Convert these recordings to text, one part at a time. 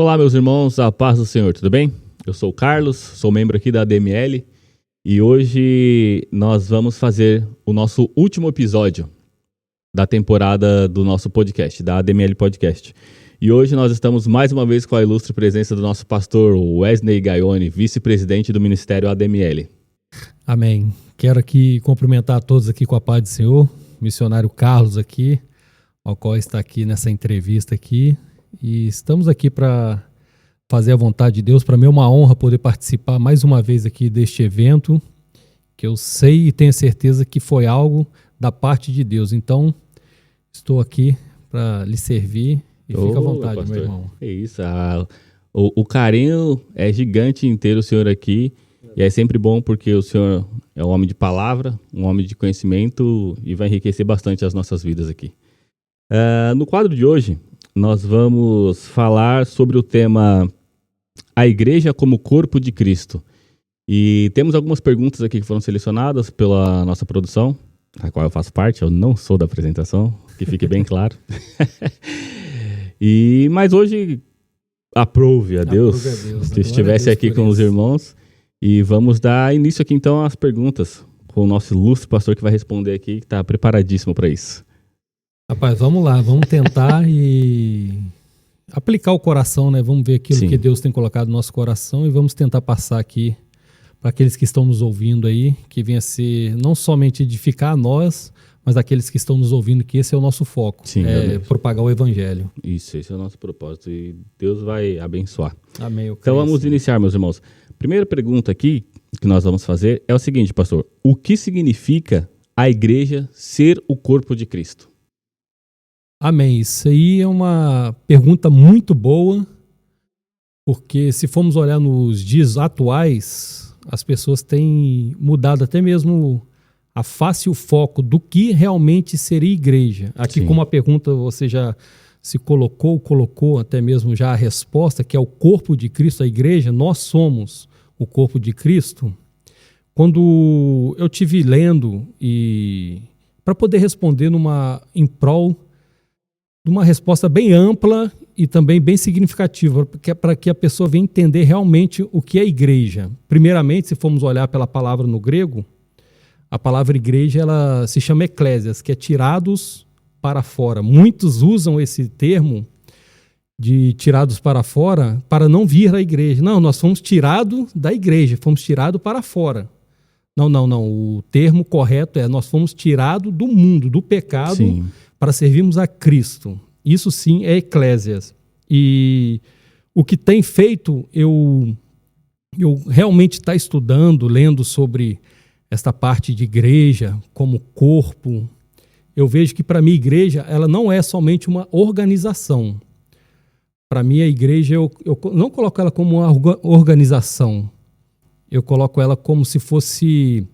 Olá, meus irmãos, a paz do Senhor, tudo bem? Eu sou o Carlos, sou membro aqui da ADML e hoje nós vamos fazer o nosso último episódio da temporada do nosso podcast, da ADML Podcast. E hoje nós estamos mais uma vez com a ilustre presença do nosso pastor Wesley Gaione, vice-presidente do Ministério ADML. Amém. Quero aqui cumprimentar a todos aqui com a paz do Senhor, missionário Carlos aqui, ao qual está aqui nessa entrevista aqui. E estamos aqui para fazer a vontade de Deus. Para mim é uma honra poder participar mais uma vez aqui deste evento, que eu sei e tenho certeza que foi algo da parte de Deus. Então, estou aqui para lhe servir e fica à vontade, pastor. Meu irmão. É isso, o carinho é gigante em ter o senhor aqui e é sempre bom porque o senhor é um homem de palavra, um homem de conhecimento e vai enriquecer bastante as nossas vidas aqui. No quadro de hoje, nós vamos falar sobre o tema A Igreja como Corpo de Cristo. E temos algumas perguntas aqui que foram selecionadas pela nossa produção, a qual eu faço parte, eu não sou da apresentação, que fique bem claro. Mas hoje, aprove a Deus que estivesse aqui com os irmãos. E vamos dar início aqui então às perguntas com o nosso ilustre pastor que vai responder aqui, que está preparadíssimo para isso. Rapaz, vamos lá, vamos tentar e aplicar o coração, né? Vamos ver aquilo que Deus tem colocado no nosso coração e vamos tentar passar aqui para aqueles que estão nos ouvindo aí, que venha ser não somente edificar a nós, mas aqueles que estão nos ouvindo, que esse é o nosso foco, propagar o Evangelho. Isso, esse é o nosso propósito e Deus vai abençoar. Amém. Então vamos iniciar, meus irmãos. Primeira pergunta aqui que nós vamos fazer é o seguinte, pastor. O que significa a igreja ser o corpo de Cristo? Amém. Isso aí é uma pergunta muito boa, porque se formos olhar nos dias atuais, as pessoas têm mudado até mesmo a face e o foco do que realmente seria igreja. Aqui, como a pergunta você já se colocou até mesmo já a resposta, que é o corpo de Cristo, a igreja, nós somos o corpo de Cristo. Quando eu estive lendo e para poder responder em prol de uma resposta bem ampla e também bem significativa, para que a pessoa venha entender realmente o que é igreja. Primeiramente, se formos olhar pela palavra no grego, a palavra igreja ela se chama eclésias, que é tirados para fora. Muitos usam esse termo de tirados para fora para não vir à igreja. Não, nós fomos tirados da igreja, fomos tirados para fora. Não. O termo correto é nós fomos tirados do mundo, do pecado, para servirmos a Cristo. Isso sim é eclésias. E o que tem feito, eu realmente estou estudando, lendo sobre esta parte de igreja como corpo. Eu vejo que para mim a igreja ela não é somente uma organização. Para mim a igreja eu não coloco ela como uma organização. Eu coloco ela como se fosse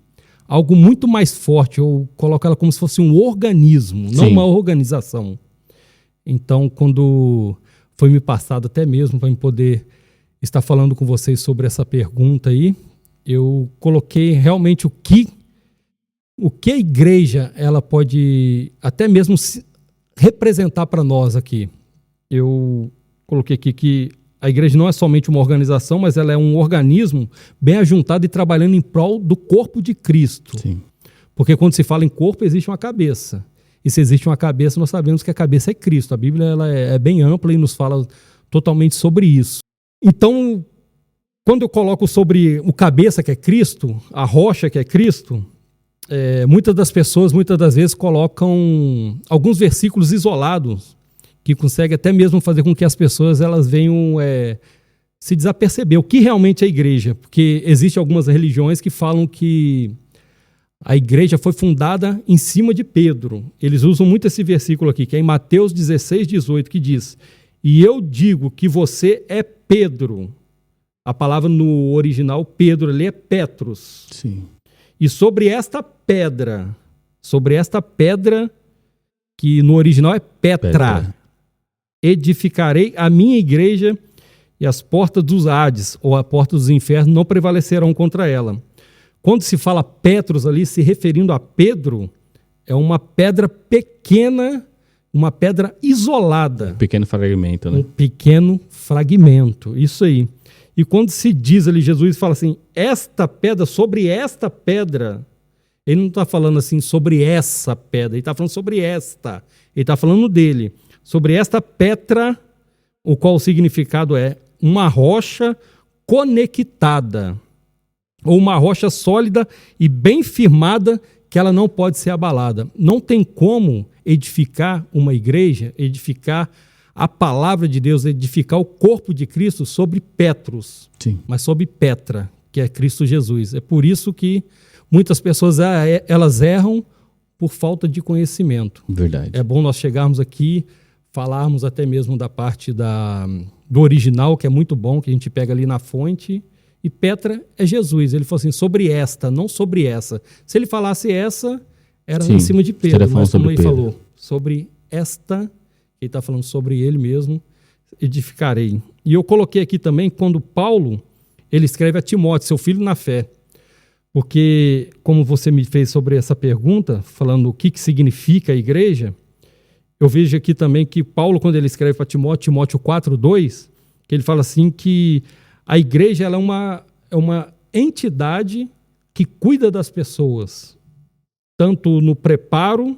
algo muito mais forte. Eu coloco ela como se fosse um organismo, não uma organização. Então, quando foi me passado até mesmo para eu poder estar falando com vocês sobre essa pergunta aí, eu coloquei realmente o que a igreja ela pode até mesmo representar para nós aqui. Eu coloquei aqui que a igreja não é somente uma organização, mas ela é um organismo bem ajuntado e trabalhando em prol do corpo de Cristo. Sim. Porque quando se fala em corpo, existe uma cabeça. E se existe uma cabeça, nós sabemos que a cabeça é Cristo. A Bíblia ela é bem ampla e nos fala totalmente sobre isso. Então, quando eu coloco sobre o cabeça que é Cristo, a rocha que é Cristo, muitas das pessoas, muitas das vezes, colocam alguns versículos isolados que conseguem até mesmo fazer com que as pessoas elas venham se desaperceber o que realmente é a igreja. Porque existem algumas religiões que falam que a igreja foi fundada em cima de Pedro. Eles usam muito esse versículo aqui, que é em Mateus 16:18, que diz: "E eu digo que você é Pedro." A palavra no original, Pedro, ali é Petros. Sim. E sobre esta pedra, que no original é Petra, edificarei a minha igreja e as portas dos Hades, ou a porta dos infernos, não prevalecerão contra ela. Quando se fala Petros ali, se referindo a Pedro, é uma pedra pequena uma pedra isolada. Um pequeno fragmento, né? Um pequeno fragmento, isso aí. E quando se diz ali, Jesus fala assim, esta pedra, sobre esta pedra, ele não está falando assim sobre essa pedra, ele está falando sobre esta, ele está falando dele, sobre esta Petra, o qual o significado é uma rocha conectada, ou uma rocha sólida e bem firmada, que ela não pode ser abalada. Não tem como edificar uma igreja, edificar a palavra de Deus, edificar o corpo de Cristo sobre Petros, Sim. mas sobre Petra, que é Cristo Jesus. É por isso que muitas pessoas elas erram por falta de conhecimento. Verdade. É bom nós chegarmos aqui, falarmos até mesmo da parte do original, que é muito bom, que a gente pega ali na fonte. E Petra é Jesus. Ele falou assim, sobre esta, não sobre essa. Se ele falasse essa, era Sim, em cima de Pedro. Mas como ele Pedro falou, sobre esta, ele está falando sobre ele mesmo, edificarei. E eu coloquei aqui também, quando Paulo, ele escreve a Timóteo, seu filho na fé. Porque, como você me fez sobre essa pergunta, falando o que significa a igreja, eu vejo aqui também que Paulo, quando ele escreve para Timóteo, Timóteo 4:2, que ele fala assim que a igreja ela é uma entidade que cuida das pessoas, tanto no preparo,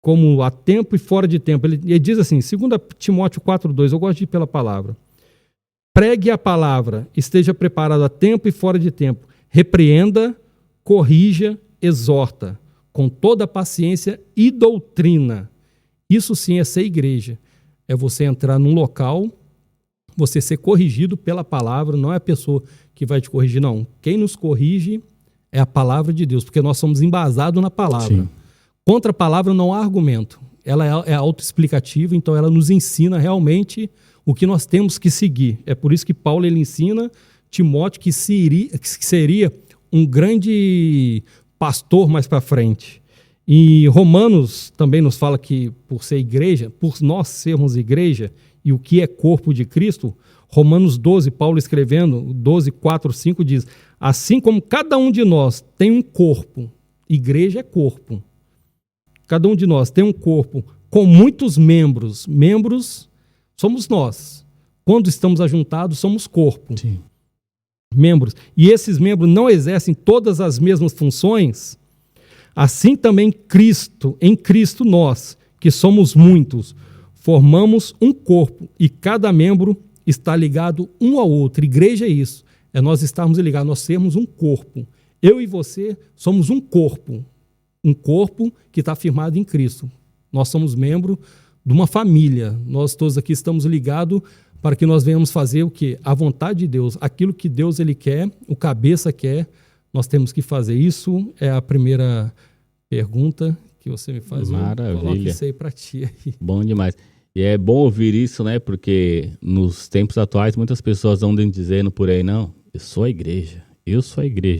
como a tempo e fora de tempo. Ele diz assim, 2 Timóteo 4:2, eu gosto de ir pela palavra. Pregue a palavra, esteja preparado a tempo e fora de tempo. Repreenda, corrija, exorta, com toda paciência e doutrina. Isso sim é ser igreja. É você entrar num local, você ser corrigido pela palavra, não é a pessoa que vai te corrigir, não. Quem nos corrige é a palavra de Deus, porque nós somos embasados na palavra. Sim. Contra a palavra não há argumento. Ela é autoexplicativa, então ela nos ensina realmente o que nós temos que seguir. É por isso que Paulo ele ensina Timóteo que seria um grande pastor mais para frente. E Romanos também nos fala que por ser igreja, por nós sermos igreja, e o que é corpo de Cristo, Romanos 12, Paulo escrevendo, 12, 4, 5 diz, assim como cada um de nós tem um corpo, igreja é corpo, cada um de nós tem um corpo com muitos membros, membros somos nós, quando estamos ajuntados somos corpo, Sim. membros, e esses membros não exercem todas as mesmas funções, assim também em Cristo nós, que somos muitos, formamos um corpo e cada membro está ligado um ao outro. Igreja é isso, é nós estarmos ligados, nós sermos um corpo. Eu e você somos um corpo que está firmado em Cristo. Nós somos membro de uma família, nós todos aqui estamos ligados para que nós venhamos fazer o quê? A vontade de Deus, aquilo que Deus ele quer, o cabeça quer, nós temos que fazer. Isso é a primeira pergunta que você me faz. Maravilha. Eu coloco isso aí para ti. Bom demais. E é bom ouvir isso, né? Porque nos tempos atuais muitas pessoas andam dizendo por aí, não, eu sou a igreja.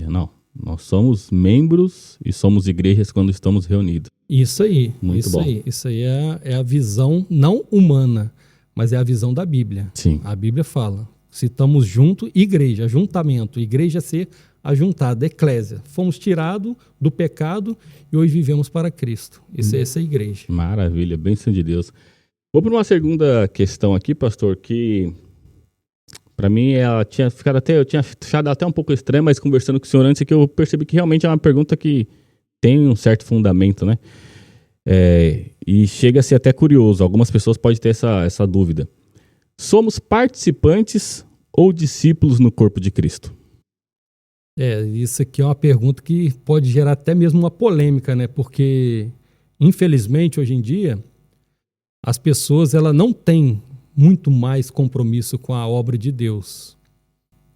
Não, nós somos membros e somos igrejas quando estamos reunidos. Isso aí. Muito bom. Isso aí é a visão não humana, mas é a visão da Bíblia. Sim. A Bíblia fala, se estamos juntos, igreja, ajuntamento, igreja é ser ajuntada, eclésia. Fomos tirados do pecado e hoje vivemos para Cristo. Essa é a igreja. Maravilha, bênção de Deus. Vou para uma segunda questão aqui, pastor, que para mim ela tinha ficado eu tinha achado até um pouco estranha, mas conversando com o senhor antes que eu percebi que realmente é uma pergunta que tem um certo fundamento, né? E chega a ser até curioso, algumas pessoas podem ter essa dúvida. Somos participantes ou discípulos no corpo de Cristo? Isso aqui é uma pergunta que pode gerar até mesmo uma polêmica, né? Porque, infelizmente, hoje em dia, as pessoas ela não têm muito mais compromisso com a obra de Deus.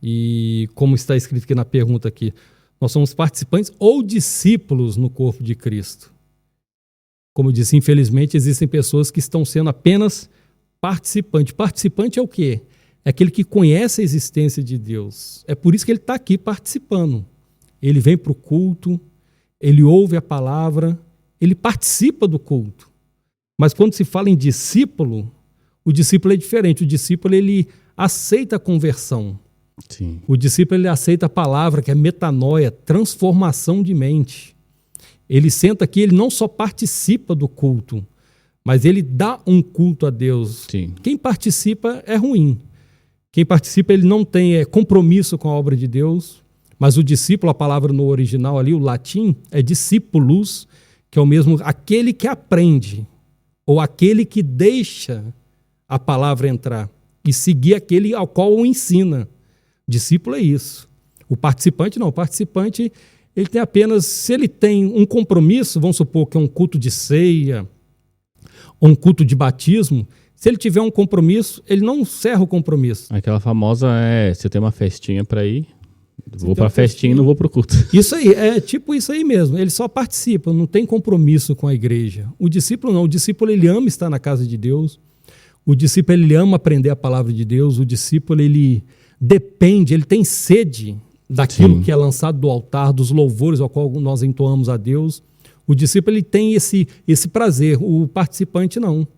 E como está escrito aqui na pergunta aqui, nós somos participantes ou discípulos no corpo de Cristo. Como eu disse, infelizmente existem pessoas que estão sendo apenas participantes. Participante é o quê? É aquele que conhece a existência de Deus. É por isso que ele está aqui participando. Ele vem para o culto, ele ouve a palavra, ele participa do culto. Mas quando se fala em discípulo, o discípulo é diferente. O discípulo ele aceita a conversão. Sim. O discípulo ele aceita a palavra, que é metanoia, transformação de mente. Ele senta aqui, ele não só participa do culto, mas ele dá um culto a Deus. Sim. Quem participa é ruim. Quem participa, ele não tem compromisso com a obra de Deus, mas o discípulo, a palavra no original ali, o latim, é discípulos, que é o mesmo, aquele que aprende, ou aquele que deixa a palavra entrar e seguir aquele ao qual o ensina. Discípulo é isso. O participante não. O participante, ele tem apenas, se ele tem um compromisso, vamos supor que é um culto de ceia, ou um culto de batismo, se ele tiver um compromisso, ele não encerra o compromisso. Aquela famosa se eu tenho uma festinha para ir, vou para a festinha e não vou para o culto. Isso aí, é tipo isso aí mesmo. Ele só participa, não tem compromisso com a igreja. O discípulo não. O discípulo, ele ama estar na casa de Deus. O discípulo, ele ama aprender a palavra de Deus. O discípulo, ele depende, ele tem sede daquilo que é lançado do altar, dos louvores ao qual nós entoamos a Deus. O discípulo, ele tem esse prazer. O participante, não.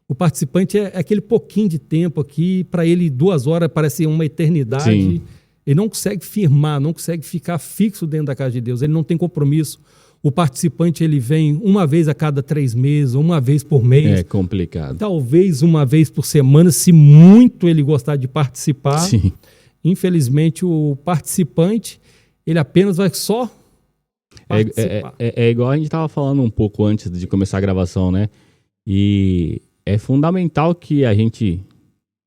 O participante é aquele pouquinho de tempo aqui, para ele 2 horas parece uma eternidade. Sim. Ele não consegue firmar, não consegue ficar fixo dentro da casa de Deus. Ele não tem compromisso. O participante, ele vem uma vez a cada 3 meses, uma vez por mês. É complicado. Talvez uma vez por semana, se muito ele gostar de participar. Sim. Infelizmente, o participante, ele apenas vai só participar. É igual a gente estava falando um pouco antes de começar a gravação, né? E é fundamental que a gente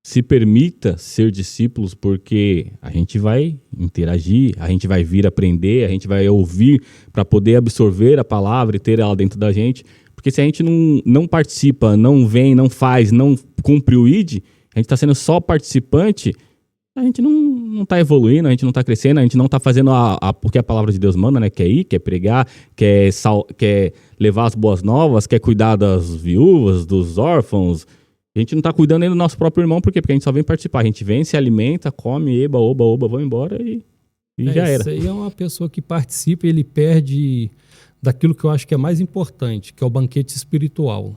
se permita ser discípulos, porque a gente vai interagir, a gente vai vir aprender, a gente vai ouvir para poder absorver a palavra e ter ela dentro da gente. Porque se a gente não participa, não vem, não faz, não cumpre o ID, a gente está sendo só participante, a gente não está evoluindo, a gente não está crescendo, a gente não está fazendo o que a palavra de Deus manda, né? Quer ir, quer pregar, quer levar as boas novas, quer cuidar das viúvas, dos órfãos. A gente não está cuidando nem do nosso próprio irmão, por quê? Porque a gente só vem participar. A gente vem, se alimenta, come, eba, oba, oba, vão embora e já era. Isso aí é uma pessoa que participa e ele perde daquilo que eu acho que é mais importante, que é o banquete espiritual.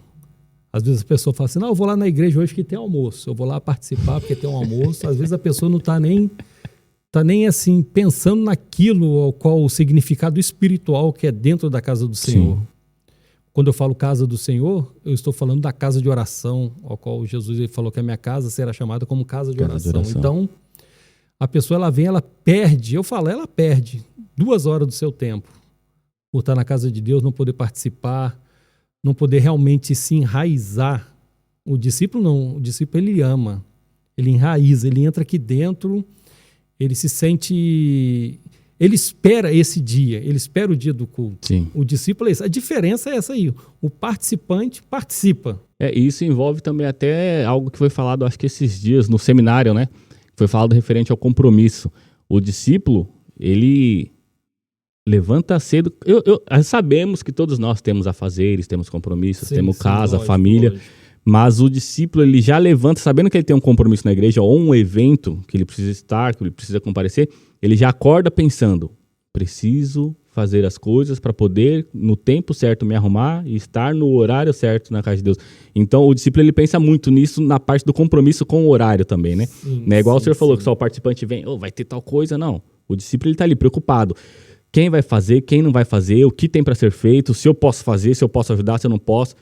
Às vezes a pessoa fala assim, não, eu vou lá na igreja hoje que tem almoço, eu vou lá participar porque tem um almoço. Às vezes a pessoa não está nem assim pensando naquilo ao qual o significado espiritual que é dentro da casa do Senhor. Sim. Quando eu falo casa do Senhor, eu estou falando da casa de oração, ao qual Jesus ele falou que a minha casa será chamada como casa de oração. Então, a pessoa ela vem, ela perde 2 horas do seu tempo por estar na casa de Deus, não poder participar, não poder realmente se enraizar. O discípulo não, o discípulo ele ama, ele enraiza, ele entra aqui dentro, ele se sente, ele espera esse dia, ele espera o dia do culto. Sim. O discípulo é isso. A diferença é essa aí, o participante participa. Isso envolve também até algo que foi falado, acho que esses dias, no seminário, né? Foi falado referente ao compromisso. O discípulo, ele levanta cedo. Sabemos que todos nós temos afazeres, temos compromissos, temos casa, lógico, família. Lógico. Mas o discípulo, ele já levanta, sabendo que ele tem um compromisso na igreja ou um evento que ele precisa estar, que ele precisa comparecer, ele já acorda pensando, preciso fazer as coisas para poder, no tempo certo, me arrumar e estar no horário certo na casa de Deus. Então, o discípulo, ele pensa muito nisso na parte do compromisso com o horário também, né? Sim, não é igual o senhor falou, que só o participante vem, vai ter tal coisa, não. O discípulo, ele está ali preocupado. Quem vai fazer, quem não vai fazer, o que tem para ser feito, se eu posso fazer, se eu posso ajudar, se eu não posso.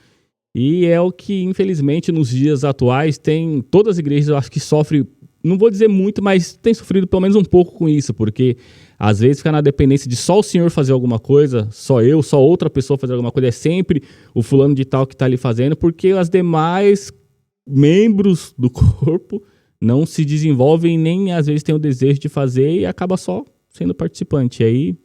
E é o que, infelizmente, nos dias atuais, tem todas as igrejas, eu acho que sofrem, não vou dizer muito, mas tem sofrido pelo menos um pouco com isso, porque às vezes fica na dependência de só o senhor fazer alguma coisa, só eu, só outra pessoa fazer alguma coisa, é sempre o fulano de tal que está ali fazendo, porque as demais membros do corpo não se desenvolvem, nem às vezes têm o desejo de fazer e acaba só sendo participante. E aí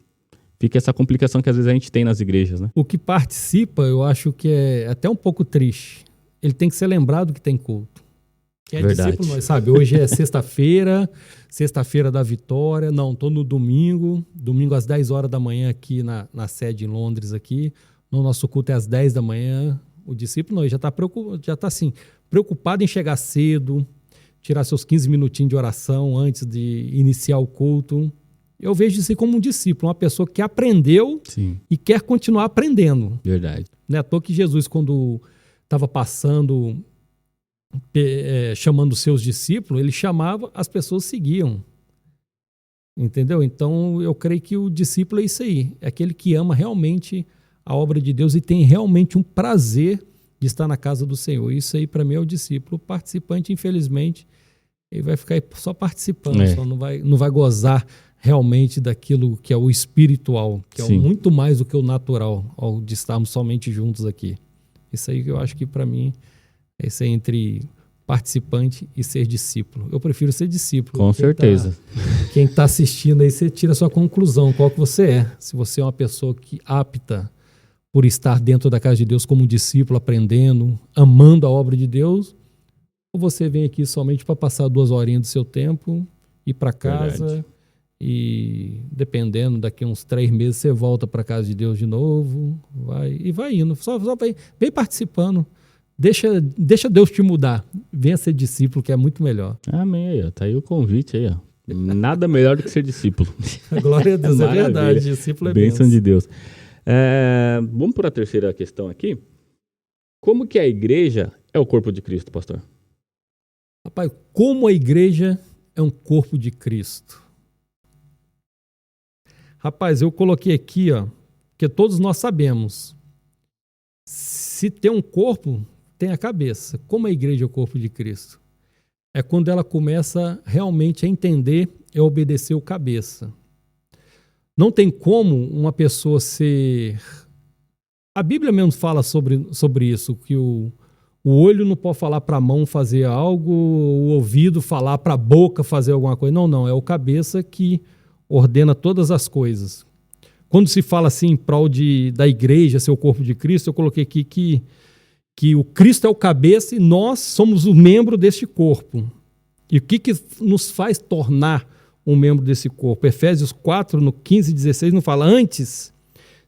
fica essa complicação que às vezes a gente tem nas igrejas, né? O que participa, eu acho que é até um pouco triste. Ele tem que ser lembrado que tem culto. Quem é verdade. Discípulo, nós sabe, hoje é sexta-feira da vitória. Não, estou no domingo às 10 horas da manhã aqui na sede em Londres aqui. No nosso culto é às 10 da manhã. O discípulo não, já está assim, preocupado em chegar cedo, tirar seus 15 minutinhos de oração antes de iniciar o culto. Eu vejo isso como um discípulo, uma pessoa que aprendeu. Sim. E quer continuar aprendendo. Verdade. Não é à toa que Jesus, quando estava passando, chamando os seus discípulos, ele chamava, as pessoas seguiam. Entendeu? Então, eu creio que o discípulo é isso aí. É aquele que ama realmente a obra de Deus e tem realmente um prazer de estar na casa do Senhor. Isso aí, para mim, é o discípulo. O participante, infelizmente, ele vai ficar só participando, só não vai gozar realmente daquilo que é o espiritual, que é muito mais do que o natural, ao de estarmos somente juntos aqui. Isso aí que eu acho que, para mim, é isso aí entre participante e ser discípulo. Eu prefiro ser discípulo. Com certeza. Quem está assistindo aí, você tira a sua conclusão, qual que você é. Se você é uma pessoa que apta por estar dentro da casa de Deus como discípulo, aprendendo, amando a obra de Deus, ou você vem aqui somente para passar 2 horinhas do seu tempo, ir para casa. Verdade. E dependendo, daqui uns 3 meses você volta para a casa de Deus de novo, vai indo, só vem participando. Deixa Deus te mudar. Venha ser discípulo, que é muito melhor. Amém. Aí, ó. Tá aí o convite aí, ó. Nada melhor do que ser discípulo. Glória a Deus, é verdade. Discípulo é bênção de Deus. Vamos para a terceira questão aqui. Como que a igreja é o corpo de Cristo, pastor? Rapaz, como a igreja é um corpo de Cristo? Rapaz, eu coloquei aqui, ó, que todos nós sabemos. Se tem um corpo, tem a cabeça. Como a igreja é o corpo de Cristo? É quando ela começa realmente a entender e obedecer o cabeça. Não tem como uma pessoa ser... A Bíblia mesmo fala sobre isso, que o olho não pode falar para a mão fazer algo, o ouvido falar para a boca fazer alguma coisa. Não, é o cabeça que ordena todas as coisas. Quando se fala assim em prol da igreja ser o corpo de Cristo, eu coloquei aqui que o Cristo é o cabeça e nós somos o membro deste corpo. E o que nos faz tornar um membro desse corpo? Efésios 4, no 15 e 16, não fala: antes,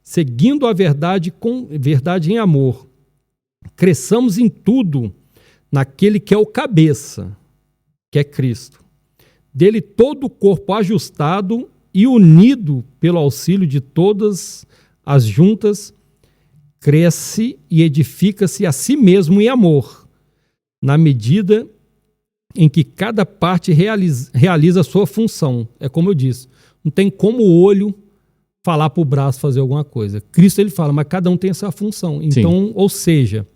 seguindo a verdade com verdade em amor, cresçamos em tudo naquele que é o cabeça, que é Cristo. Dele todo o corpo ajustado e unido pelo auxílio de todas as juntas, cresce e edifica-se a si mesmo em amor, na medida em que cada parte realiza a sua função. É como eu disse, não tem como o olho falar para o braço fazer alguma coisa. Cristo, ele fala, mas cada um tem essa função. Então, sim, ou seja,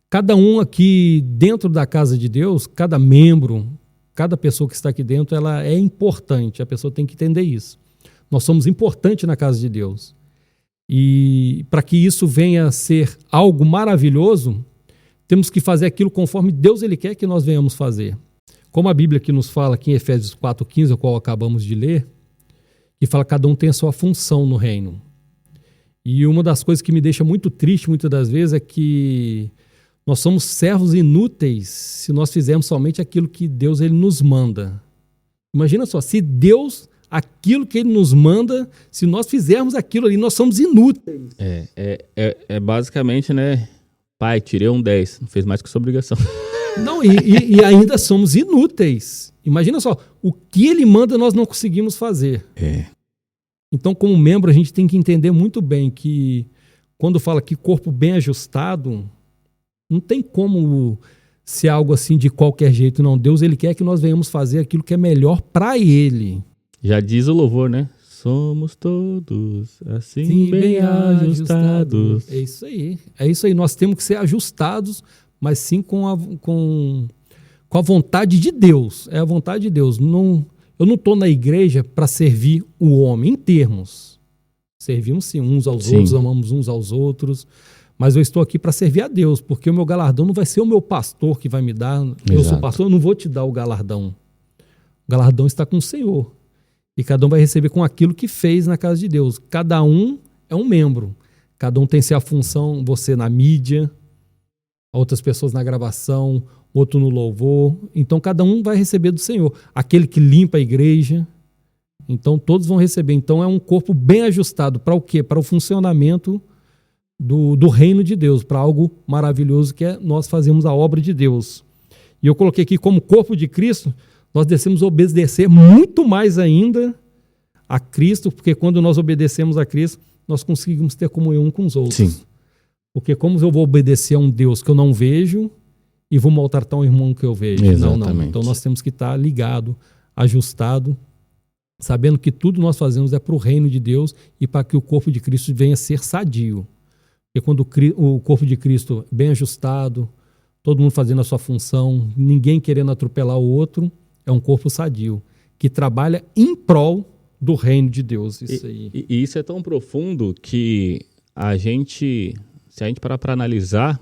cada um aqui dentro da casa de Deus, cada membro, cada pessoa que está aqui dentro, ela é importante. A pessoa tem que entender isso. Nós somos importantes na casa de Deus. E para que isso venha a ser algo maravilhoso, temos que fazer aquilo conforme Deus ele quer que nós venhamos fazer. Como a Bíblia aqui nos fala, aqui em Efésios 4,15, o qual acabamos de ler, que fala que cada um tem a sua função no reino. E uma das coisas que me deixa muito triste muitas das vezes é que nós somos servos inúteis se nós fizermos somente aquilo que Deus ele nos manda. Imagina só, se Deus, aquilo que ele nos manda, se nós fizermos aquilo ali, nós somos inúteis. É basicamente, né? Pai, tirei um 10, não fez mais que sua obrigação. Não, e ainda somos inúteis. Imagina só, o que ele manda nós não conseguimos fazer. Então, como membro, a gente tem que entender muito bem que quando fala que corpo bem ajustado, não tem como ser algo assim de qualquer jeito, não. Deus, ele quer que nós venhamos fazer aquilo que é melhor para ele. Já diz o louvor, né? Somos todos assim, sim, bem ajustados. É isso aí. É isso aí. Nós temos que ser ajustados, mas sim com a vontade de Deus. É a vontade de Deus. Eu não estou na igreja para servir o homem, em termos. Servimos sim uns aos outros, amamos uns aos outros. Mas eu estou aqui para servir a Deus, porque o meu galardão não vai ser o meu pastor que vai me dar. Exato. Eu sou pastor, eu não vou te dar o galardão. O galardão está com o Senhor. E cada um vai receber com aquilo que fez na casa de Deus. Cada um é um membro. Cada um tem sua função, você na mídia, outras pessoas na gravação, outro no louvor. Então, cada um vai receber do Senhor. Aquele que limpa a igreja. Então, todos vão receber. Então, é um corpo bem ajustado. Para o quê? Para o funcionamento do reino de Deus, para algo maravilhoso que é nós fazemos a obra de Deus. E eu coloquei aqui como corpo de Cristo, nós devemos obedecer muito mais ainda a Cristo, porque quando nós obedecemos a Cristo, nós conseguimos ter comunhão com os outros. Sim. Porque como eu vou obedecer a um Deus que eu não vejo e vou maltratar um irmão que eu vejo? Exatamente. Não. Então nós temos que estar ligado, ajustado, sabendo que tudo nós fazemos é para o reino de Deus e para que o corpo de Cristo venha a ser sadio. Porque quando o corpo de Cristo bem ajustado, todo mundo fazendo a sua função, ninguém querendo atropelar o outro, é um corpo sadio, que trabalha em prol do reino de Deus. Isso aí. E isso é tão profundo que se a gente parar para analisar,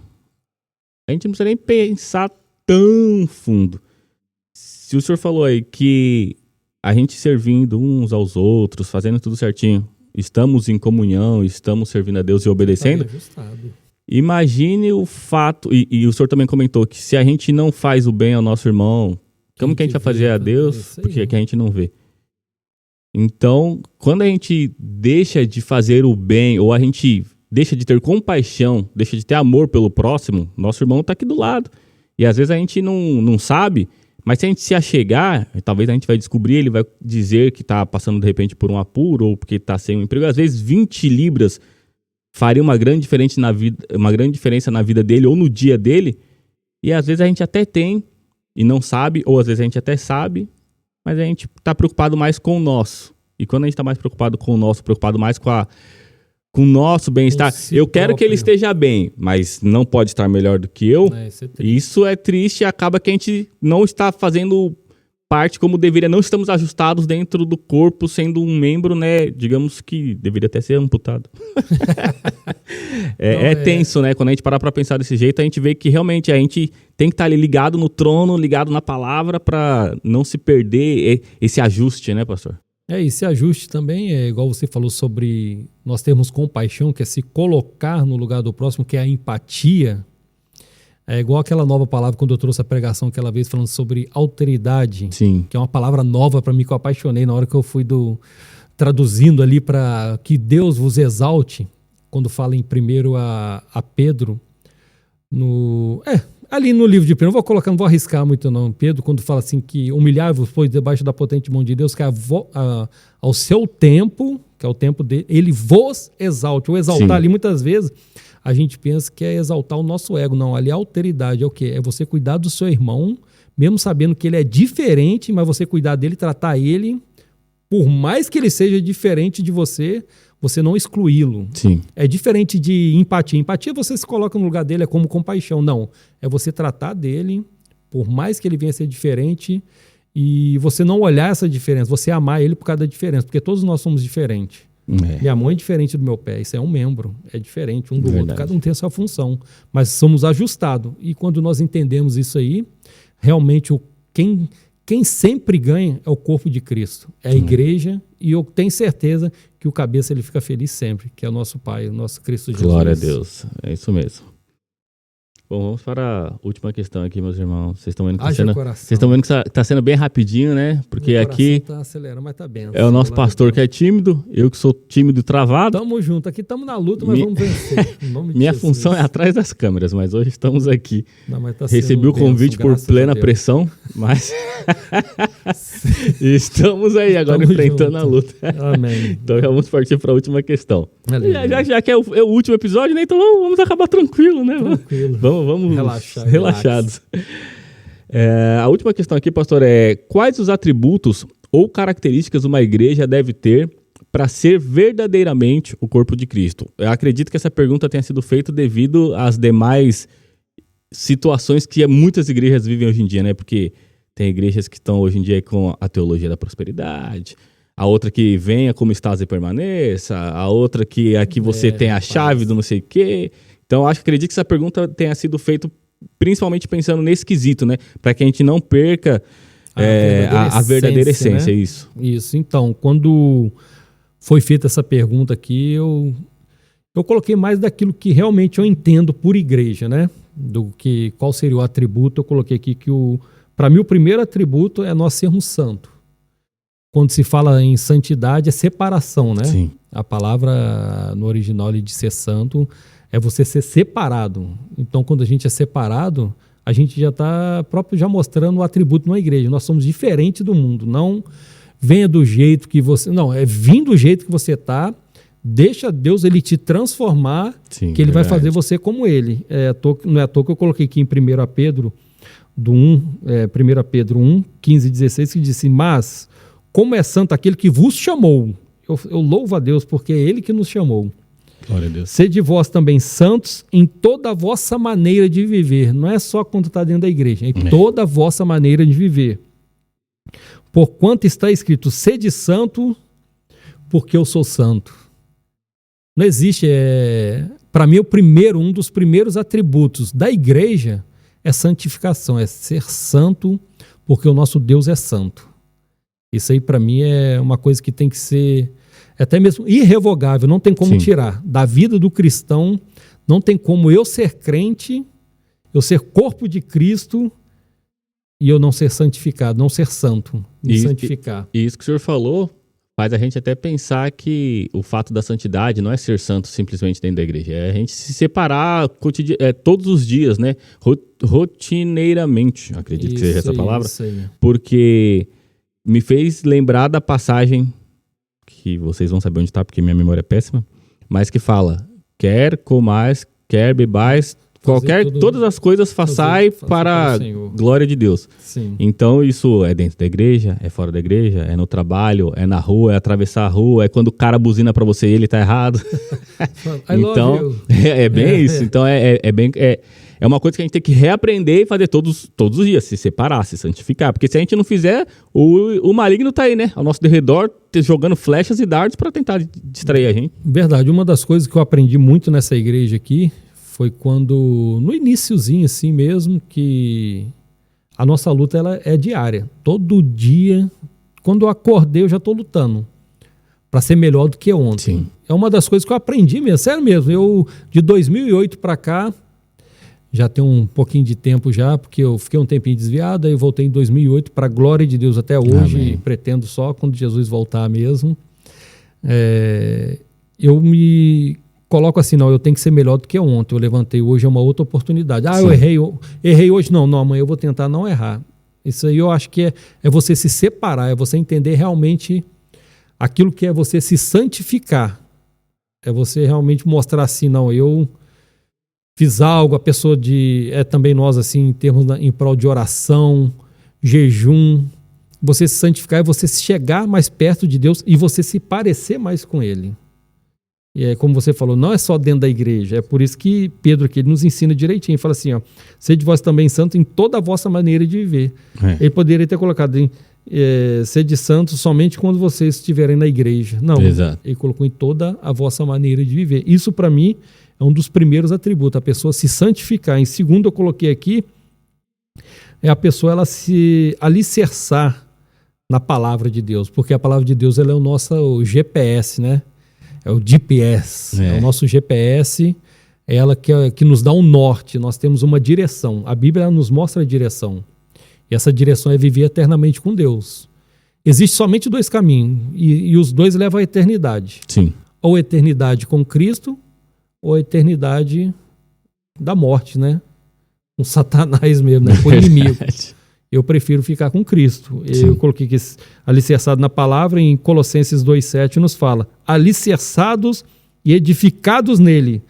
a gente não precisa nem pensar tão fundo. Se o senhor falou aí que a gente servindo uns aos outros, fazendo tudo certinho, estamos em comunhão, estamos servindo a Deus e obedecendo, imagine o fato, e o senhor também comentou que se a gente não faz o bem ao nosso irmão, como que a gente vai fazer a Deus? Porque é que a gente não vê. Então, quando a gente deixa de fazer o bem, ou a gente deixa de ter compaixão, deixa de ter amor pelo próximo, nosso irmão está aqui do lado. E às vezes a gente não sabe, mas se a gente se achegar, talvez a gente vai descobrir, ele vai dizer que está passando de repente por um apuro, ou porque está sem um emprego. Às vezes 20 libras faria uma grande diferença na vida dele, ou no dia dele. E às vezes a gente até tem e não sabe, ou às vezes a gente até sabe, mas a gente está preocupado mais com o nosso. E quando a gente está mais preocupado com o nosso, preocupado mais com o nosso bem-estar, eu quero que ele esteja bem, mas não pode estar melhor do que eu. Isso é triste e acaba que a gente não está fazendo parte como deveria. Não estamos ajustados dentro do corpo, sendo um membro, né? Digamos que deveria até ser amputado. É tenso, né? Quando a gente parar para pensar desse jeito, a gente vê que realmente a gente tem que estar ali ligado no trono, ligado na palavra, para não se perder esse ajuste, né, pastor? Esse ajuste também é igual você falou sobre nós termos compaixão, que é se colocar no lugar do próximo, que é a empatia. É igual aquela nova palavra, quando eu trouxe a pregação aquela vez falando sobre alteridade. Sim. Que é uma palavra nova para mim, que eu apaixonei na hora que eu fui traduzindo ali para que Deus vos exalte, quando fala em primeiro a Pedro, ali no livro de Pedro, não vou arriscar muito não. Pedro, quando fala assim que humilhai-vos, pois, debaixo da potente mão de Deus, que ao seu tempo, que é o tempo dele, ele vos exalte. O exaltar Sim. ali, muitas vezes, a gente pensa que é exaltar o nosso ego. Não, ali a alteridade é o quê? É você cuidar do seu irmão, mesmo sabendo que ele é diferente, mas você cuidar dele, tratar ele, por mais que ele seja diferente de você não excluí-lo. Sim. É diferente de empatia. Empatia você se coloca no lugar dele, é como compaixão. Não, é você tratar dele, por mais que ele venha a ser diferente, e você não olhar essa diferença, você amar ele por causa da diferença, porque todos nós somos diferentes. Minha mãe é diferente do meu pé, isso é um membro, é diferente um do outro, cada um tem a sua função, mas somos ajustados. E quando nós entendemos isso aí, realmente quem sempre ganha é o corpo de Cristo, é a igreja, e eu tenho certeza que o cabeça ele fica feliz sempre, que é o nosso Pai, o nosso Cristo Jesus. Glória a Deus, é isso mesmo. Bom, vamos para a última questão aqui, meus irmãos. Vocês estão vendo que está sendo bem rapidinho, né? Porque aqui tá acelerando, mas tá bem. É o nosso pastor que é tímido, eu que sou tímido e travado. Tamo junto, aqui estamos na luta, mas vamos vencer. Minha função é atrás das câmeras, mas hoje estamos aqui. Recebi o convite por plena pressão, mas estamos aí agora enfrentando a luta. Amém. Então vamos partir para a última questão. Já que é o último episódio, né? Então vamos acabar tranquilo, né? Tranquilo. Vamos relaxados. A última questão aqui, pastor, é: quais os atributos ou características uma igreja deve ter para ser verdadeiramente o corpo de Cristo? Eu acredito que essa pergunta tenha sido feita devido às demais situações que muitas igrejas vivem hoje em dia, né? Porque tem igrejas que estão hoje em dia com a teologia da prosperidade, a outra que venha como estás e permaneça, a outra que aqui você tem a chave do não sei o quê. Então, acredito que essa pergunta tenha sido feita principalmente pensando nesse quesito, né? Para que a gente não perca a verdadeira essência, né? Isso. Então, quando foi feita essa pergunta aqui, eu coloquei mais daquilo que realmente eu entendo por igreja, né? Qual seria o atributo. Eu coloquei aqui que, para mim, o primeiro atributo é nós sermos santos. Quando se fala em santidade, é separação, né? Sim. A palavra no original de ser santo é você ser separado. Então, quando a gente é separado, a gente já está já mostrando o atributo numa igreja. Nós somos diferentes do mundo. Não venha do jeito que você... Não, é vir do jeito que você está. Deixa Deus ele te transformar, Sim, que ele vai fazer você como ele. Não é à toa que eu coloquei aqui em 1 Pedro 1, 15 e 16, que disse: mas como é santo aquele que vos chamou. Eu louvo a Deus porque é ele que nos chamou. Glória a Deus. Sede vós também santos em toda a vossa maneira de viver. Não é só quando está dentro da igreja, é em toda a vossa maneira de viver. Porquanto está escrito, sede santo, porque eu sou santo. Não existe, para mim, um dos primeiros atributos da igreja é santificação, é ser santo, porque o nosso Deus é santo. Isso aí, para mim, é uma coisa que tem que ser até mesmo irrevogável, não tem como tirar. Da vida do cristão, não tem como eu ser crente, eu ser corpo de Cristo e eu não ser santificado, não ser santo, me santificar. E isso que o senhor falou faz a gente até pensar que o fato da santidade não é ser santo simplesmente dentro da igreja, é a gente se separar todos os dias, né? Rotineiramente, acredito que seja essa palavra, porque me fez lembrar da passagem que vocês vão saber onde está, porque minha memória é péssima, mas que fala, quer comais, quer bebais, todas as coisas façai para a glória de Deus. Sim. Então isso é dentro da igreja, é fora da igreja, é no trabalho, é na rua, é atravessar a rua, é quando o cara buzina para você e ele tá errado. Então é bem isso. Então é uma coisa que a gente tem que reaprender e fazer todos os dias, se separar, se santificar, porque se a gente não fizer, o maligno tá aí, né, ao nosso redor, jogando flechas e dardos para tentar distrair a gente. Verdade. Uma das coisas que eu aprendi muito nessa igreja aqui foi quando, no iniciozinho assim mesmo, que a nossa luta ela é diária. Todo dia, quando eu acordei, eu já estou lutando para ser melhor do que ontem. Sim. É uma das coisas que eu aprendi mesmo, sério mesmo. Eu, de 2008 para cá, já tem um pouquinho de tempo já, porque eu fiquei um tempinho desviado, aí eu voltei em 2008 para a glória de Deus até hoje. Amém. E pretendo só quando Jesus voltar mesmo. Eu me coloco assim, não, eu tenho que ser melhor do que ontem. Eu levantei hoje, é uma outra oportunidade. Sim. Eu errei hoje, não, amanhã eu vou tentar não errar. Isso aí eu acho que é você se separar, é você entender realmente aquilo que é você se santificar. É você realmente mostrar assim, não, eu fiz algo, a pessoa também nós assim, em prol de oração, jejum, você se santificar é você chegar mais perto de Deus e você se parecer mais com Ele. E é como você falou, não é só dentro da igreja, é por isso que Pedro aqui ele nos ensina direitinho, fala assim, ó, sede vós também santos em toda a vossa maneira de viver. Ele poderia ter colocado sede santos somente quando vocês estiverem na igreja. Não, exato. Ele colocou em toda a vossa maneira de viver. Isso para mim é um dos primeiros atributos, a pessoa se santificar. Em segundo eu coloquei aqui, é a pessoa ela se alicerçar na palavra de Deus, porque a palavra de Deus ela é o nosso GPS, né? É o GPS, é o nosso GPS, é ela que nos dá um norte, nós temos uma direção. A Bíblia nos mostra a direção. E essa direção é viver eternamente com Deus. Existe somente dois caminhos, e os dois levam à eternidade. Sim. Ou a eternidade com Cristo, ou a eternidade da morte, né? Com Satanás mesmo, né? Com o inimigo. Eu prefiro ficar com Cristo. Sim. Eu coloquei que alicerçado na palavra, em Colossenses 2,7 nos fala, alicerçados e edificados nele,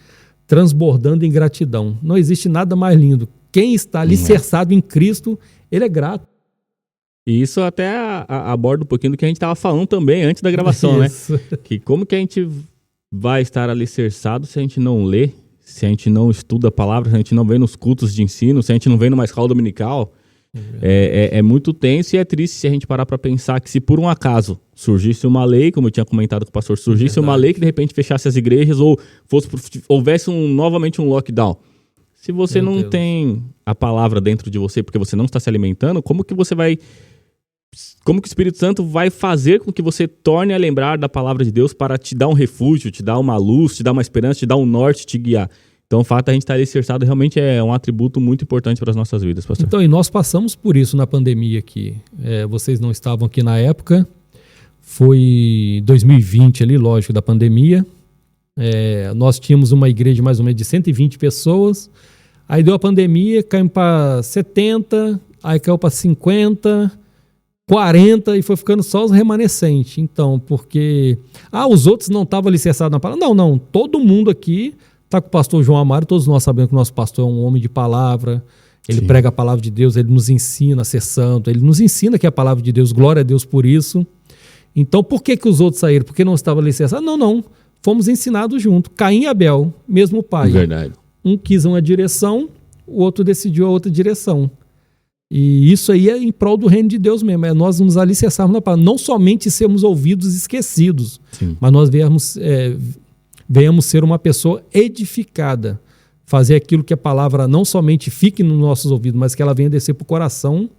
transbordando em gratidão. Não existe nada mais lindo. Quem está alicerçado em Cristo, ele é grato. E isso até aborda um pouquinho do que a gente estava falando também antes da gravação, né? Que como que a gente vai estar alicerçado se a gente não lê, se a gente não estuda a palavra, se a gente não vem nos cultos de ensino, se a gente não vem numa escola dominical. É muito tenso e é triste se a gente parar para pensar que se por um acaso surgisse uma lei, como eu tinha comentado com o pastor, surgisse uma lei que de repente fechasse as igrejas ou houvesse novamente um lockdown. Se você não tem a palavra dentro de você porque você não está se alimentando, como que o Espírito Santo vai fazer com que você torne a lembrar da palavra de Deus para te dar um refúgio, te dar uma luz, te dar uma esperança, te dar um norte, te guiar? Então, o fato de a gente estar alicerçado realmente é um atributo muito importante para as nossas vidas, pastor. Então, e nós passamos por isso na pandemia aqui. Vocês não estavam aqui na época. Foi 2020 ali, lógico, da pandemia. Nós tínhamos uma igreja mais ou menos de 120 pessoas. Aí deu a pandemia, caiu para 70, aí caiu para 50, 40 e foi ficando só os remanescentes. Então, porque... os outros não estavam alicerçados na palavra. Não. Todo mundo aqui... Está com o pastor João Amaro, todos nós sabemos que o nosso pastor é um homem de palavra, ele prega a palavra de Deus, ele nos ensina a ser santo, ele nos ensina que é a palavra de Deus, glória a Deus por isso. Então, por que os outros saíram? Porque não estavam licenciados? Não. fomos ensinados junto. Caim e Abel, mesmo pai. Verdade. Um quis uma direção, o outro decidiu a outra direção. E isso aí é em prol do reino de Deus mesmo. É nós nos alicerçarmos na palavra. Não somente sermos ouvidos esquecidos, Sim. mas nós venhamos ser uma pessoa edificada. Fazer aquilo que a palavra não somente fique nos nossos ouvidos, mas que ela venha descer para o coração,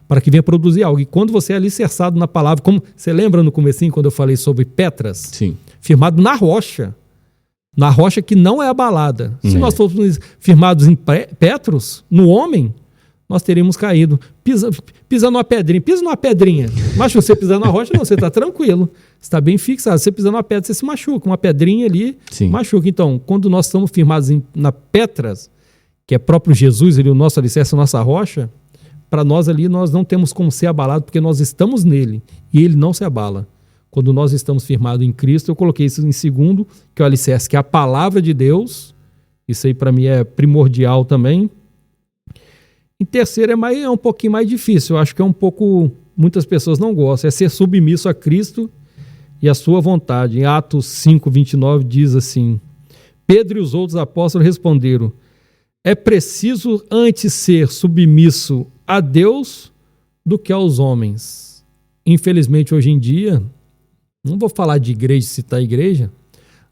para que venha produzir algo. E quando você é alicerçado na palavra, como você lembra no comecinho, quando eu falei sobre Petras? Sim. Firmado na rocha que não é abalada. Se nós fôssemos firmados em Petros, no homem, nós teríamos caído. Pisa numa pedrinha. Mas se você pisar na rocha, não, você está tranquilo. Você está bem fixado. Se você pisar numa pedra, você se machuca. Uma pedrinha ali, Sim. machuca. Então, quando nós estamos firmados na Petras, que é próprio Jesus, ele, o nosso alicerce, a nossa rocha, para nós ali, nós não temos como ser abalado, porque nós estamos nele e ele não se abala. Quando nós estamos firmados em Cristo, eu coloquei isso em segundo, que é o alicerce, que é a palavra de Deus. Isso aí para mim é primordial também. Em terceiro é um pouquinho mais difícil. Eu acho que muitas pessoas não gostam. É ser submisso a Cristo e a sua vontade. Em Atos 5:29 diz assim: Pedro e os outros apóstolos responderam: é preciso antes ser submisso a Deus do que aos homens. Infelizmente, hoje em dia, não vou falar de igreja, citar igreja,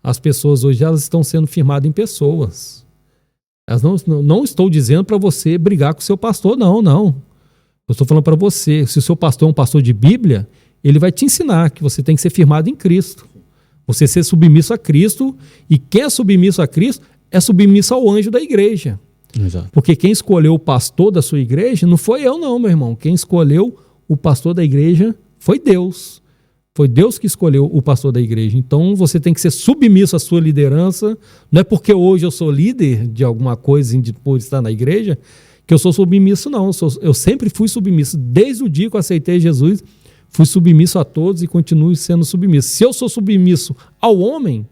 as pessoas hoje elas estão sendo firmadas em pessoas. Elas não estou dizendo para você brigar com o seu pastor, não. Eu estou falando para você, se o seu pastor é um pastor de Bíblia, ele vai te ensinar que você tem que ser firmado em Cristo. Você ser submisso a Cristo, e quem é submisso a Cristo é submisso ao anjo da igreja. Exato. Porque quem escolheu o pastor da sua igreja não foi eu não, meu irmão. Quem escolheu o pastor da igreja foi Deus. Foi Deus que escolheu o pastor da igreja. Então você tem que ser submisso à sua liderança. Não é porque hoje eu sou líder de alguma coisa por estar na igreja que eu sou submisso, não. Eu sempre fui submisso. Desde o dia que eu aceitei Jesus, fui submisso a todos e continuo sendo submisso. Se eu sou submisso ao homem,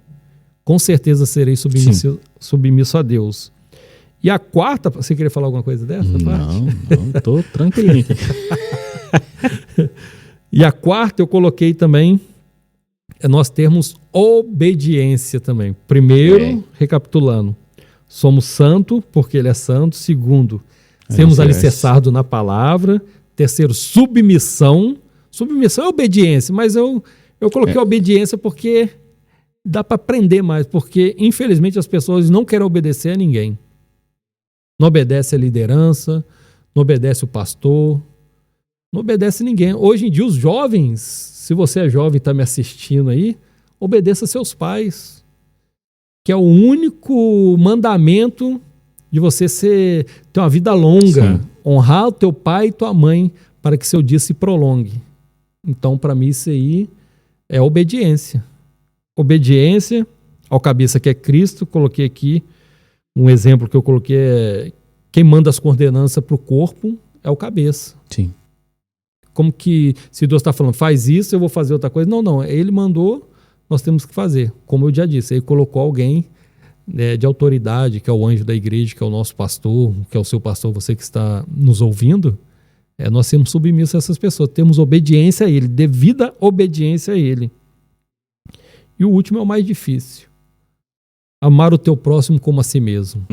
com certeza serei submisso a Deus. E a quarta, você queria falar alguma coisa dessa parte? Não, estou tranquilinho. E a quarta eu coloquei também, nós termos obediência também. Primeiro, recapitulando, somos santos porque ele é santo. Segundo, sermos alicerçados na palavra. Terceiro, submissão. Submissão é obediência, mas eu coloquei obediência porque dá para aprender mais, porque infelizmente as pessoas não querem obedecer a ninguém. Não obedece a liderança, não obedece o pastor, não obedece ninguém. Hoje em dia, os jovens, se você é jovem e está me assistindo aí, obedeça a seus pais, que é o único mandamento de você ter uma vida longa. Sim. Honrar o teu pai e tua mãe para que seu dia se prolongue. Então, para mim, isso aí é obediência. Obediência ao cabeça que é Cristo. Coloquei aqui um exemplo que eu coloquei, quem manda as coordenanças para o corpo é o cabeça. Sim. Como que, se Deus está falando, faz isso, eu vou fazer outra coisa. Não, ele mandou, nós temos que fazer. Como eu já disse, ele colocou alguém de autoridade, que é o anjo da igreja, que é o nosso pastor, que é o seu pastor, você que está nos ouvindo, nós temos submissos a essas pessoas, temos obediência a ele, devida obediência a ele. E o último é o mais difícil. Amar o teu próximo como a si mesmo.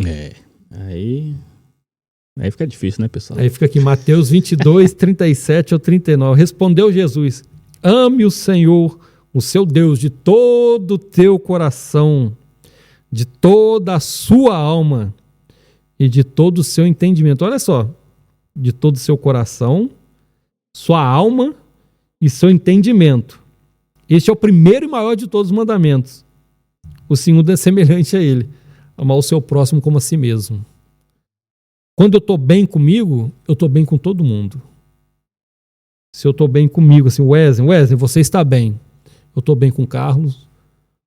Aí fica difícil, né, pessoal? Aí fica aqui Mateus 22, 37 ao 39. Respondeu Jesus: ame o Senhor, o seu Deus, de todo o teu coração, de toda a sua alma e de todo o seu entendimento. Olha só, de todo o seu coração, sua alma e seu entendimento. Este é o primeiro e maior de todos os mandamentos. O segundo é semelhante a ele: amar o seu próximo como a si mesmo. Quando eu estou bem comigo, eu estou bem com todo mundo. Se eu estou bem comigo, assim, Wesley, você está bem. Eu estou bem com o Carlos,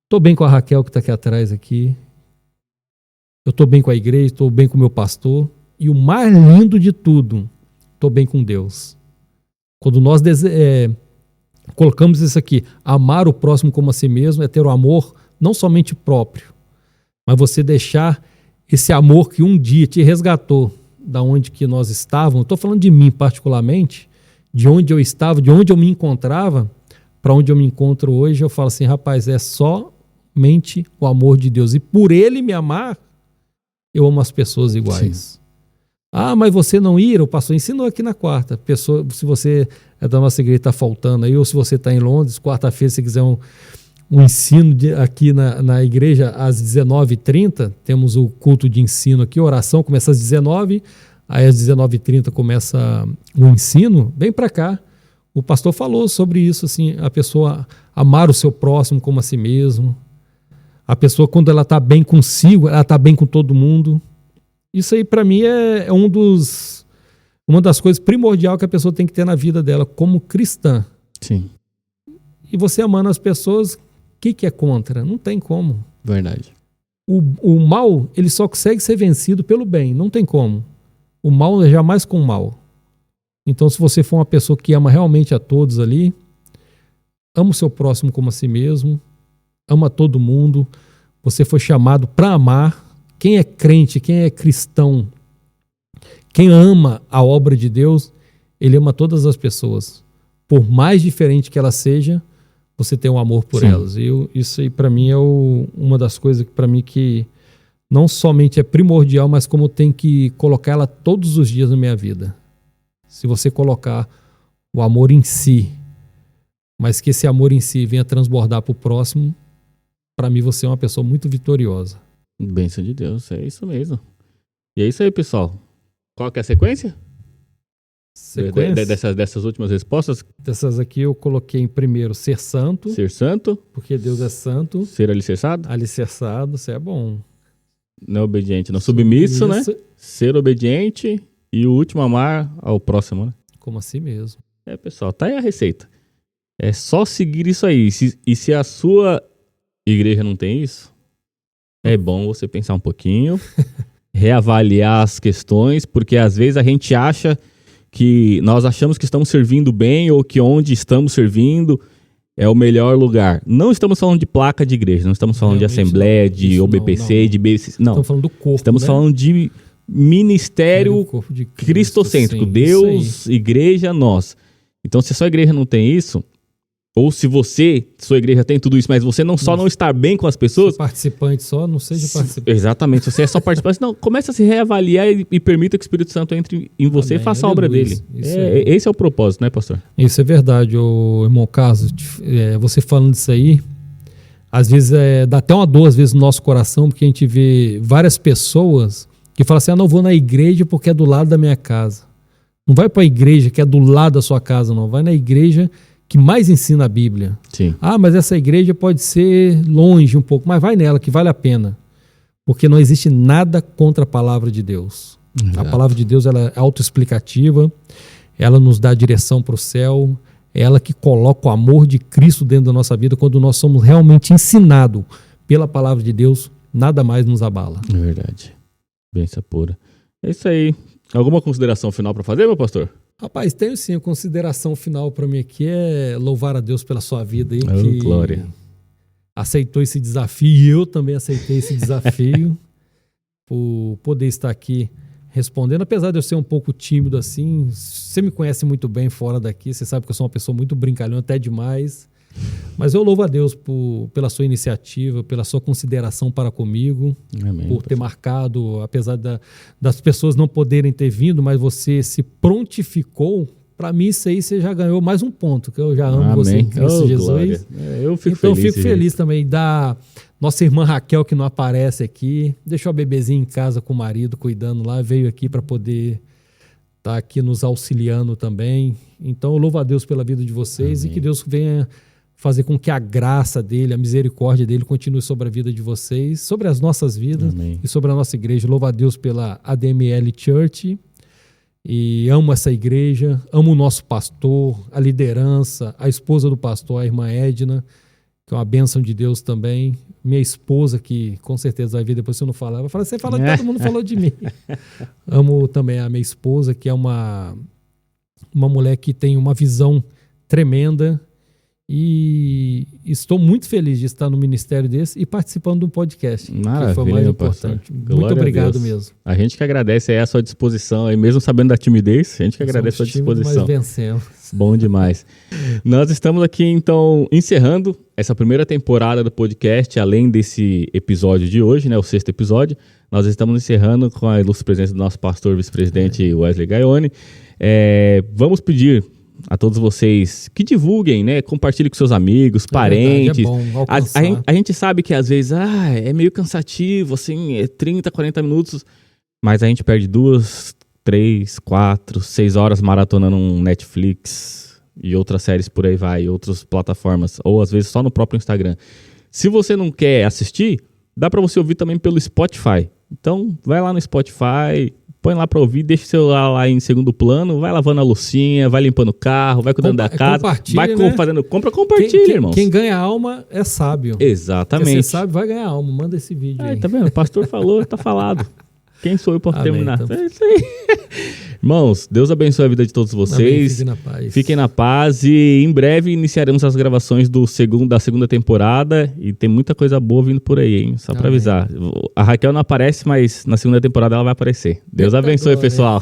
estou bem com a Raquel que está aqui atrás aqui. Eu estou bem com a igreja, estou bem com o meu pastor. E o mais lindo de tudo, estou bem com Deus. Quando nós colocamos isso aqui, amar o próximo como a si mesmo, é ter o amor não somente próprio, mas você deixar esse amor que um dia te resgatou da onde que nós estávamos. Estou falando de mim particularmente, de onde eu estava, de onde eu me encontrava, para onde eu me encontro hoje. Eu falo assim, rapaz, é só somente o amor de Deus. E por ele me amar, eu amo as pessoas iguais. Sim. Ah, mas você não ir? O pastor ensinou aqui na quarta. Se você é da nossa igreja e está faltando aí, ou se você está em Londres, quarta-feira, se quiser um ensino aqui na igreja às 19h30, temos o culto de ensino aqui, a oração começa às 19h, aí às 19h30 começa o ensino, vem para cá. O pastor falou sobre isso, assim, a pessoa amar o seu próximo como a si mesmo. A pessoa, quando ela está bem consigo, ela está bem com todo mundo. Isso aí, para mim, é uma das coisas primordiais que a pessoa tem que ter na vida dela como cristã. Sim. E você amando as pessoas, o que é contra? Não tem como. Verdade. O mal, ele só consegue ser vencido pelo bem. Não tem como. O mal é jamais com o mal. Então, se você for uma pessoa que ama realmente a todos ali, ama o seu próximo como a si mesmo, ama todo mundo, você foi chamado para amar. Quem é crente, quem é cristão, quem ama a obra de Deus, ele ama todas as pessoas. Por mais diferente que ela seja, você tem um amor por elas. Isso aí, para mim, é uma das coisas que, para mim, que não somente é primordial, mas como tem que colocar ela todos os dias na minha vida. Se você colocar o amor em si, mas que esse amor em si venha transbordar para o próximo, para mim você é uma pessoa muito vitoriosa. Bênção de Deus, é isso mesmo. E é isso aí, pessoal. Qual que é a sequência? Dessas últimas respostas? Dessas aqui eu coloquei em primeiro ser santo. Ser santo. Porque Deus é santo. Ser alicerçado. Alicerçado, isso é bom. Não obediente, não submisso, né? Ser obediente e o último, amar ao próximo, né? Como assim mesmo. É, pessoal, tá aí a receita. É só seguir isso aí. E se a sua igreja não tem isso, é bom você pensar um pouquinho, reavaliar as questões, porque às vezes a gente acha que nós achamos que estamos servindo bem ou que onde estamos servindo é o melhor lugar. Não estamos falando de placa de igreja, não estamos falando de assembleia, de OBPC, de BC. Não, estamos falando do corpo. Estamos falando de ministério de cristocêntrico. Sim, Deus, igreja, nós. Então, se a sua igreja não tem isso, ou se sua igreja tem tudo isso, mas você não está bem com as pessoas... Se participante só, não seja participante. Exatamente, se você é só participante, não, comece a se reavaliar e permita que o Espírito Santo entre em você e faça a obra dele. Esse é o propósito, né, pastor? Isso é verdade, irmão Carlos. Você falando disso aí, às vezes dá até uma dor às vezes no nosso coração, porque a gente vê várias pessoas que falam assim, não vou na igreja porque é do lado da minha casa. Não vai para a igreja que é do lado da sua casa, não. Vai na igreja que mais ensina a Bíblia. Sim. Ah, mas essa igreja pode ser longe um pouco, mas vai nela, que vale a pena. Porque não existe nada contra a palavra de Deus. Exato. A palavra de Deus ela é autoexplicativa, ela nos dá direção para o céu, é ela que coloca o amor de Cristo dentro da nossa vida. Quando nós somos realmente ensinados pela palavra de Deus, nada mais nos abala. É verdade. Bênção pura. É isso aí. Alguma consideração final para fazer, meu pastor? Rapaz, tenho sim. A consideração final para mim aqui é louvar a Deus pela sua vida aí, que glória. Aceitou esse desafio e eu também aceitei esse desafio por poder estar aqui respondendo. Apesar de eu ser um pouco tímido assim, você me conhece muito bem fora daqui, você sabe que eu sou uma pessoa muito brincalhona, até demais. Mas eu louvo a Deus pela sua iniciativa, pela sua consideração para comigo. Amém, por ter marcado, apesar das pessoas não poderem ter vindo, mas você se prontificou. Para mim, isso aí você já ganhou mais um ponto, que eu já amo você em Cristo Jesus. Eu fico então, feliz. Eu fico feliz também da nossa irmã Raquel, que não aparece aqui, deixou a bebezinha em casa com o marido, cuidando lá, veio aqui para poder estar aqui nos auxiliando também. Então, eu louvo a Deus pela vida de vocês. Amém. E que Deus venha fazer com que a graça dele, a misericórdia dele continue sobre a vida de vocês, sobre as nossas vidas. Amém. E sobre a nossa igreja. Louvo a Deus pela ADML Church e amo essa igreja, amo o nosso pastor, a liderança, a esposa do pastor, a irmã Edna, que é uma bênção de Deus também. Minha esposa, que com certeza vai vir depois se eu não falar, vai falar, você fala, todo mundo falou de mim. Amo também a minha esposa, que é uma mulher que tem uma visão tremenda E estou muito feliz de estar no ministério desse e participando do podcast. Maravilha, que foi o mais pastor. importante. Glória Muito obrigado a Deus. mesmo. A gente que agradece aí a sua disposição, aí mesmo sabendo da timidez, a gente que agradece a sua Somos tímidos, disposição. mas vencemos. Bom demais. Nós estamos aqui, então, encerrando essa primeira temporada do podcast, além desse episódio de hoje, né, o 6º episódio. Nós estamos encerrando com a ilustre presença do nosso pastor vice-presidente Wesley Gaione. Vamos pedir a todos vocês que divulguem, né? Compartilhem com seus amigos, parentes. Verdade, é bom alcançar. A gente sabe que às vezes é meio cansativo, assim, 30, 40 minutos, mas a gente perde 2, 3, 4, 6 horas maratonando um Netflix e outras séries por aí vai, outras plataformas, ou às vezes só no próprio Instagram. Se você não quer assistir, dá para você ouvir também pelo Spotify. Então, vai lá no Spotify, põe lá para ouvir, deixa o celular lá em segundo plano, vai lavando a loucinha, vai limpando o carro, vai cuidando da casa, vai fazendo compra, compartilha, irmãos. Quem ganha alma é sábio. Exatamente. Porque você sabe, vai ganhar alma. Manda esse vídeo aí. Tá vendo? O pastor falou, tá falado. Quem sou eu para terminar? Então. É isso aí. Irmãos, Deus abençoe a vida de todos vocês. Amém. Fiquem na paz. Fiquem na paz e em breve iniciaremos as gravações da segunda temporada e tem muita coisa boa vindo por aí, hein? Só para avisar. A Raquel não aparece, mas na segunda temporada ela vai aparecer. Deus abençoe, pessoal.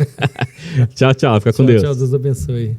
Tchau, tchau. Fica com Deus. Tchau, Deus abençoe.